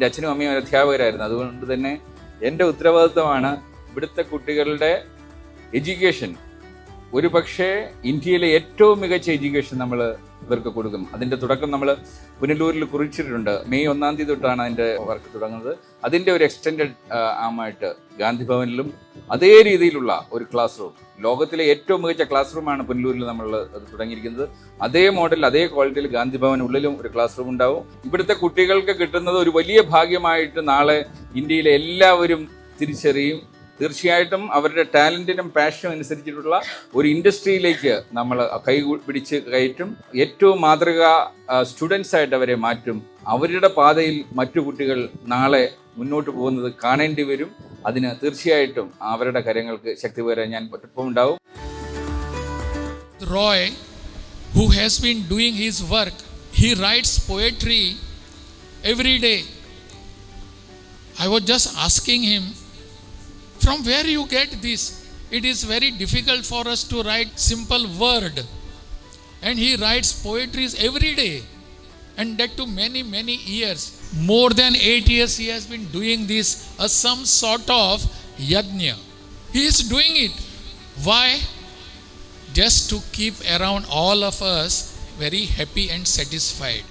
എൻ്റെ അച്ഛനും അമ്മയും അധ്യാപകരായിരുന്നു. അതുകൊണ്ട് തന്നെ എൻ്റെ ഉത്തരവാദിത്വമാണ് ഇവിടുത്തെ കുട്ടികളുടെ എഡ്യൂക്കേഷൻ. ഒരു പക്ഷേ ഇന്ത്യയിലെ ഏറ്റവും മികച്ച എഡ്യൂക്കേഷൻ നമ്മൾ ഇവർക്ക് കൊടുക്കും. അതിൻ്റെ തുടക്കം നമ്മൾ പുനലൂരിൽ കുറിച്ചിട്ടുണ്ട്. മെയ് 1 തൊട്ടാണ് അതിൻ്റെ വർക്ക് തുടങ്ങുന്നത്. അതിൻ്റെ ഒരു എക്സ്റ്റെൻഡഡ് ആമായിട്ട് ഗാന്ധി ഭവനിലും അതേ രീതിയിലുള്ള ഒരു ക്ലാസ് റൂം, ലോകത്തിലെ ഏറ്റവും മികച്ച ക്ലാസ് റൂമാണ് പുനലൂരിൽ നമ്മൾ അത് തുടങ്ങിയിരിക്കുന്നത്. അതേ മോഡൽ, അതേ ക്വാളിറ്റിയിൽ ഗാന്ധി ഭവൻ ഉള്ളിലും ഒരു ക്ലാസ് റൂം ഉണ്ടാവും. ഇവിടുത്തെ കുട്ടികൾക്ക് കിട്ടുന്നത് ഒരു വലിയ ഭാഗ്യമായിട്ട് നാളെ ഇന്ത്യയിലെ എല്ലാവരും തിരിച്ചറിയും. തീർച്ചയായിട്ടും അവരുടെ ടാലൻറ്റിനും പാഷനും അനുസരിച്ചിട്ടുള്ള ഒരു ഇൻഡസ്ട്രിയിലേക്ക് നമ്മൾ കൈ പിടിച്ച് കയറ്റും. ഏറ്റവും മാതൃകാ സ്റ്റുഡൻസ് ആയിട്ട് അവരെ മാറ്റും. അവരുടെ പാതയിൽ മറ്റു കുട്ടികൾ നാളെ മുന്നോട്ട് പോകുന്നത് കാണേണ്ടി വരും. അതിന് തീർച്ചയായിട്ടും അവരുടെ കാര്യങ്ങൾക്ക് ശക്തി പകരാൻ ഞാൻ ഒപ്പം ഉണ്ടാവും. Roy, who has been doing his work, he writes poetry every day. I was just asking him, from where you get this? It is very difficult for us to write simple word, and he writes poetries every day, and that to many years. More than 8 years he has been doing this as some sort of yajna. He is doing it. Why? Just to keep around all of us very happy and satisfied.